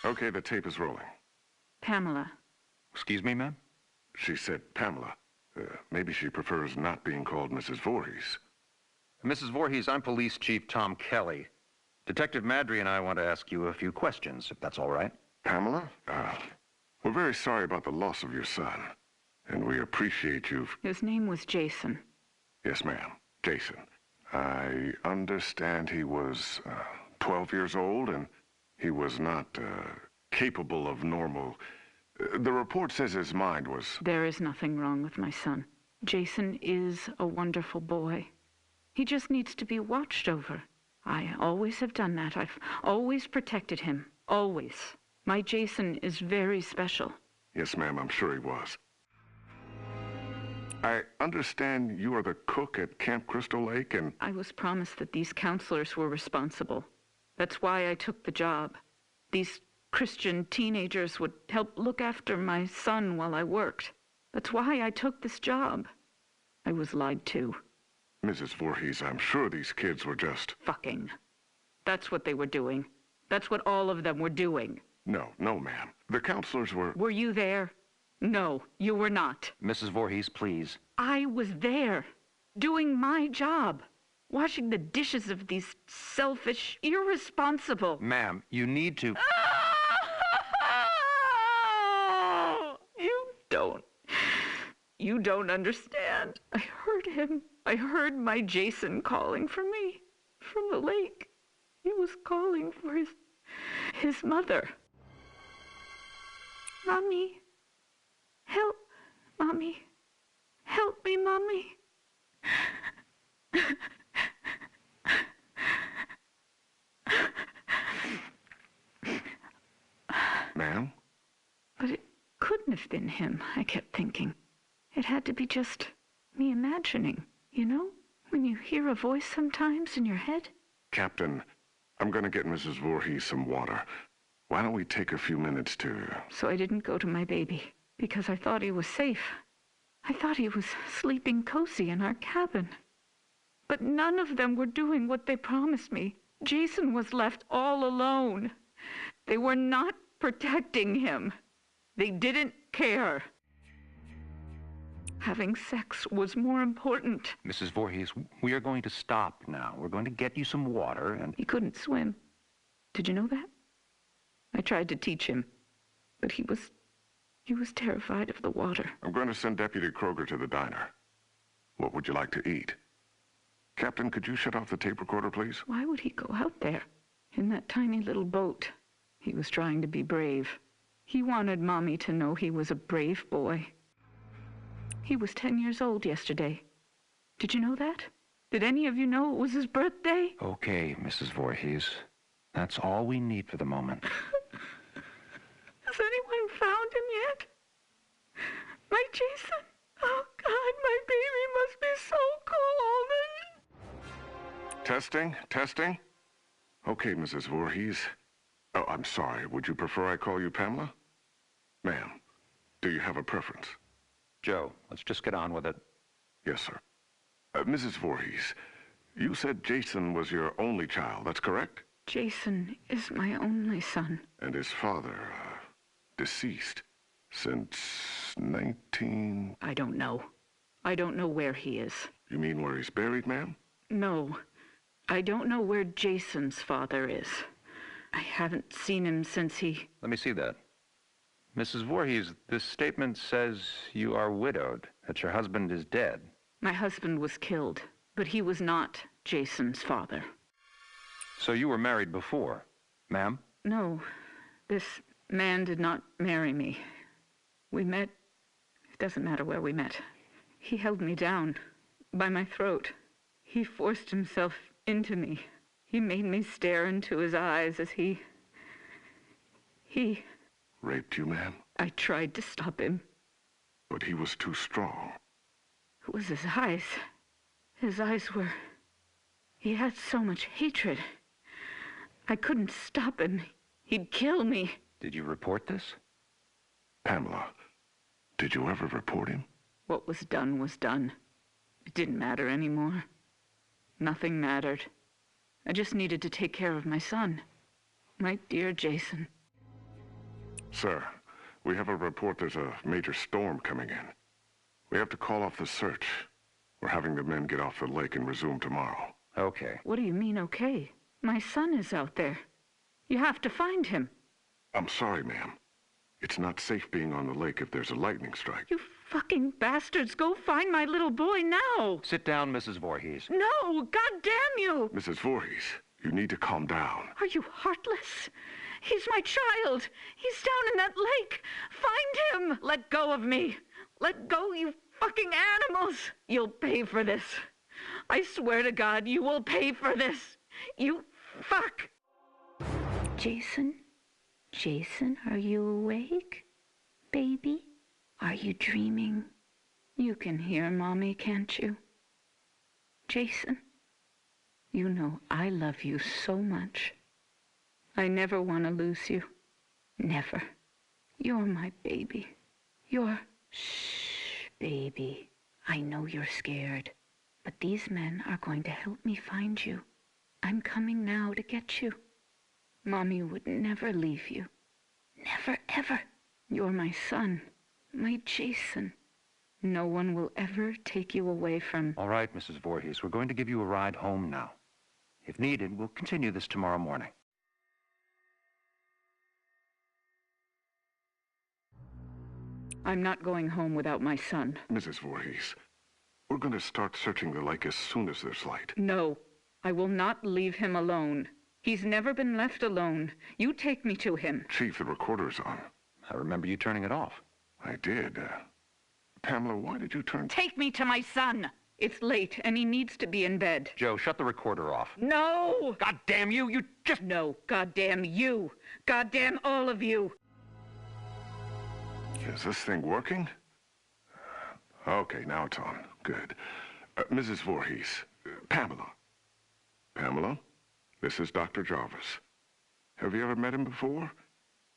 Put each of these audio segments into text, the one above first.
Okay, the tape is rolling. Pamela. Excuse me, ma'am? She said Pamela. Maybe she prefers not being called Mrs. Voorhees. Mrs. Voorhees, I'm Police Chief Tom Kelly. Detective Madry and I want to ask you a few questions, if that's all right. Pamela, we're very sorry about the loss of your son. And we appreciate you. His name was Jason. Yes, ma'am. Jason. I understand he was 12 years old and he was not capable of normal. The report says his mind was... There is nothing wrong with my son. Jason is a wonderful boy. He just needs to be watched over. I always have done that. I've always protected him. Always. My Jason is very special. Yes, ma'am, I'm sure he was. I understand you are the cook at Camp Crystal Lake and... I was promised that these counselors were responsible. That's why I took the job. These Christian teenagers would help look after my son while I worked. That's why I took this job. I was lied to. Mrs. Voorhees, I'm sure these kids were just... Fucking. That's what they were doing. That's what all of them were doing. No, ma'am. The counselors were... Were you there? No, you were not. Mrs. Voorhees, please. I was there, doing my job, washing the dishes of these selfish, irresponsible... Ma'am, you need to... You don't understand. I heard him. I heard my Jason calling for me from the lake. He was calling for his mother. Mommy. Help, Mommy. Help me, Mommy. Ma'am? But it couldn't have been him, I kept thinking. It had to be just me imagining, you know? When you hear a voice sometimes in your head. Captain, I'm going to get Mrs. Voorhees some water. Why don't we take a few minutes to... So I didn't go to my baby, because I thought he was safe. I thought he was sleeping cozy in our cabin. But none of them were doing what they promised me. Jason was left all alone. They were not protecting him. They didn't care. Having sex was more important. Mrs. Voorhees, we are going to stop now. We're going to get you some water and... He couldn't swim. Did you know that? I tried to teach him, but he was terrified of the water. I'm going to send Deputy Kroger to the diner. What would you like to eat? Captain, could you shut off the tape recorder, please? Why would he go out there in that tiny little boat? He was trying to be brave. He wanted Mommy to know he was a brave boy. He was 10 years old yesterday. Did you know that? Did any of you know it was his birthday? Okay, Mrs. Voorhees. That's all we need for the moment. Has anyone found him yet? My Jason? Oh, God, my baby must be so cold. Testing. Okay, Mrs. Voorhees. Oh, I'm sorry. Would you prefer I call you Pamela? Ma'am, do you have a preference? Joe, let's just get on with it. Yes, sir. Mrs. Voorhees, you said Jason was your only child, that's correct? Jason is my only son. And his father, deceased since 19... I don't know. I don't know where he is. You mean where he's buried, ma'am? No. I don't know where Jason's father is. I haven't seen him since he... Let me see that. Mrs. Voorhees, this statement says you are widowed, that your husband is dead. My husband was killed, but he was not Jason's father. So you were married before, ma'am? No, this man did not marry me. We met... It doesn't matter where we met. He held me down by my throat. He forced himself into me. He made me stare into his eyes as he... Raped you, ma'am? I tried to stop him. But he was too strong. It was his eyes. His eyes were... He had so much hatred. I couldn't stop him. He'd kill me. Did you report this? Pamela, did you ever report him? What was done. It didn't matter anymore. Nothing mattered. I just needed to take care of my son. My dear Jason. Sir, we have a report there's a major storm coming in. We have to call off the search. We're having the men get off the lake and resume tomorrow. Okay. What do you mean, okay? My son is out there. You have to find him. I'm sorry, ma'am. It's not safe being on the lake if there's a lightning strike. You fucking bastards, go find my little boy now. Sit down, Mrs. Voorhees. No, God damn you. Mrs. Voorhees, you need to calm down. Are you heartless? He's my child. He's down in that lake. Find him. Let go of me. Let go, you fucking animals. You'll pay for this. I swear to God, you will pay for this. You fuck. Jason? Jason, are you awake? Baby? Are you dreaming? You can hear Mommy, can't you? Jason, you know I love you so much. I never want to lose you. Never. You're my baby. Shh, baby. I know you're scared, but these men are going to help me find you. I'm coming now to get you. Mommy would never leave you. Never, ever. You're my son, my Jason. No one will ever take you away from... All right, Mrs. Voorhees, we're going to give you a ride home now. If needed, we'll continue this tomorrow morning. I'm not going home without my son. Mrs. Voorhees, we're going to start searching the lake as soon as there's light. No, I will not leave him alone. He's never been left alone. You take me to him. Chief, the recorder's on. I remember you turning it off. I did. Pamela, why did you turn... Take me to my son. It's late, and he needs to be in bed. Joe, shut the recorder off. No! God damn you! You just... No, goddamn you. Goddamn all of you. Is this thing working? Okay, now it's on. Good. Mrs. Voorhees, Pamela. Pamela, this is Dr. Jarvis. Have you ever met him before?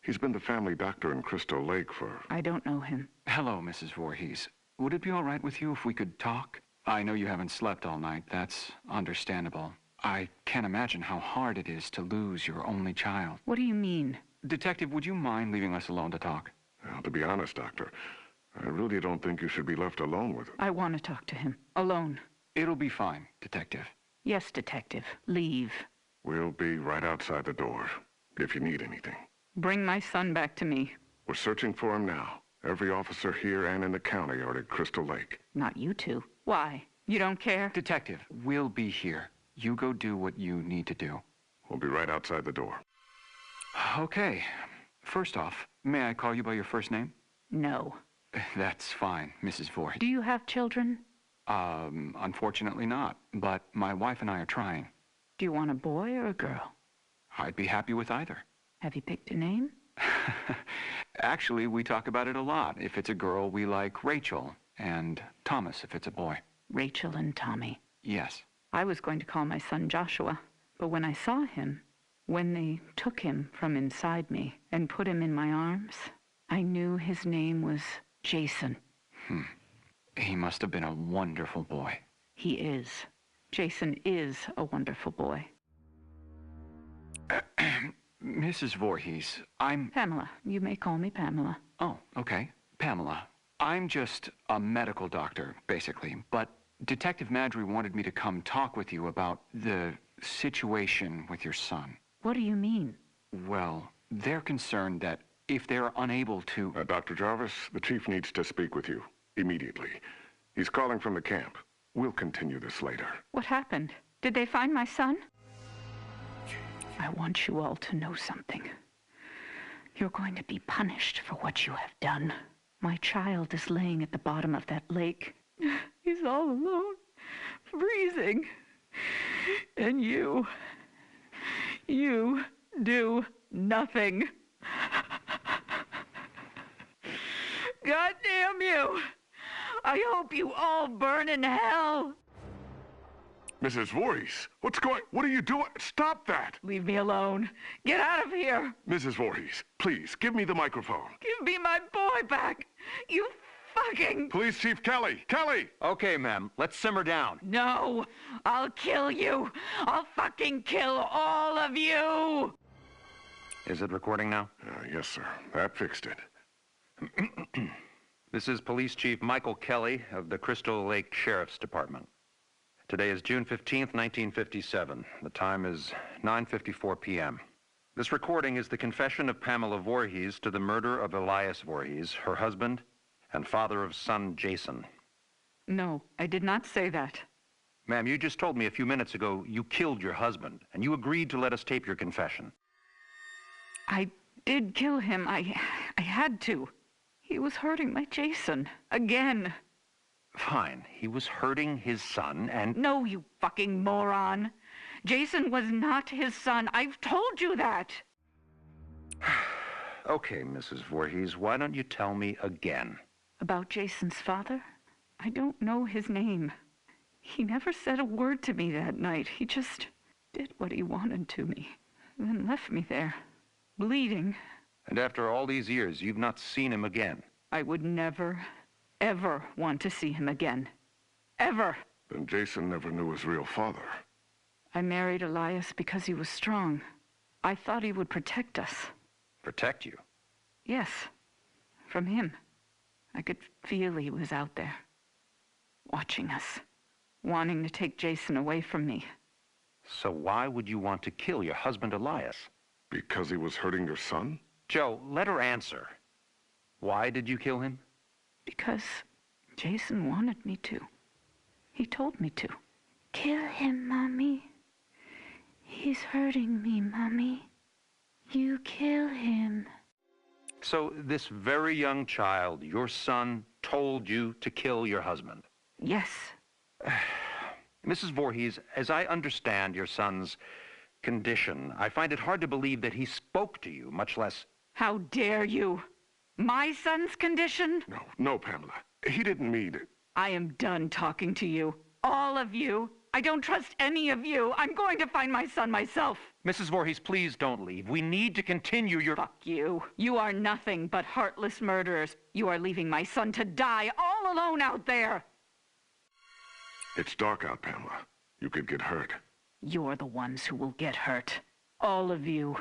He's been the family doctor in Crystal Lake for... I don't know him. Hello, Mrs. Voorhees. Would it be all right with you if we could talk? I know you haven't slept all night. That's understandable. I can't imagine how hard it is to lose your only child. What do you mean? Detective, would you mind leaving us alone to talk? Well, to be honest, Doctor, I really don't think you should be left alone with him. I want to talk to him. Alone. It'll be fine, Detective. Yes, Detective. Leave. We'll be right outside the door, if you need anything. Bring my son back to me. We're searching for him now. Every officer here and in the county are at Crystal Lake. Not you two. Why? You don't care? Detective, we'll be here. You go do what you need to do. We'll be right outside the door. Okay. First off, may I call you by your first name? No. That's fine, Mrs. Voorhees. Do you have children? Unfortunately not, but my wife and I are trying. Do you want a boy or a girl? I'd be happy with either. Have you picked a name? Actually, we talk about it a lot. If it's a girl, we like Rachel, and Thomas if it's a boy. Rachel and Tommy. Yes. I was going to call my son Joshua, but when I saw him, when they took him from inside me and put him in my arms, I knew his name was Jason. He must have been a wonderful boy. He is. Jason is a wonderful boy. Mrs. Voorhees, I'm... Pamela. You may call me Pamela. Oh, okay. Pamela. I'm just a medical doctor, basically, but Detective Madry wanted me to come talk with you about the situation with your son. What do you mean? Well, they're concerned that if they're unable to... Dr. Jarvis, the chief needs to speak with you immediately. He's calling from the camp. We'll continue this later. What happened? Did they find my son? I want you all to know something. You're going to be punished for what you have done. My child is laying at the bottom of that lake. He's all alone, freezing. And you do nothing. God damn you! I hope you all burn in hell! Mrs. Voorhees, what are you doing? Stop that! Leave me alone. Get out of here! Mrs. Voorhees, please, give me the microphone. Give me my boy back! You fucking... Police Chief Kelly! Kelly! Okay, ma'am. Let's simmer down. No! I'll kill you! I'll fucking kill all of you! Is it recording now? Yes, sir. That fixed it. This is Police Chief Michael Kelly of the Crystal Lake Sheriff's Department. Today is June 15th, 1957. The time is 9:54 p.m. This recording is the confession of Pamela Voorhees to the murder of Elias Voorhees, her husband, and father of son Jason. No, I did not say that. Ma'am, you just told me a few minutes ago you killed your husband, and you agreed to let us tape your confession. I did kill him. I had to. He was hurting my Jason. Again. Fine. He was hurting his son, and... No, you fucking moron. Jason was not his son. I've told you that. Okay, Mrs. Voorhees, why don't you tell me again? About Jason's father? I don't know his name. He never said a word to me that night. He just did what he wanted to me, then left me there, bleeding. And after all these years, you've not seen him again? I would never, ever want to see him again. Ever. Then Jason never knew his real father. I married Elias because he was strong. I thought he would protect us. Protect you? Yes, from him. I could feel he was out there, watching us, wanting to take Jason away from me. So why would you want to kill your husband, Elias? Because he was hurting your son? Joe, let her answer. Why did you kill him? Because Jason wanted me to. He told me to. Kill him, Mommy. He's hurting me, Mommy. You kill him. So this very young child, your son, told you to kill your husband? Yes. Mrs. Voorhees, as I understand your son's condition, I find it hard to believe that he spoke to you, much less... How dare you? My son's condition? No, Pamela. He didn't mean it. I am done talking to you. All of you. I don't trust any of you. I'm going to find my son myself. Mrs. Voorhees, please don't leave. We need to continue your... Fuck you. You are nothing but heartless murderers. You are leaving my son to die all alone out there. It's dark out, Pamela. You could get hurt. You're the ones who will get hurt. All of you.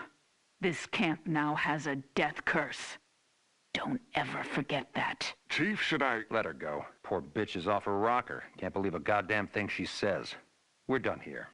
This camp now has a death curse. Don't ever forget that. Chief, should I... Let her go. Poor bitch is off her rocker. Can't believe a goddamn thing she says. We're done here.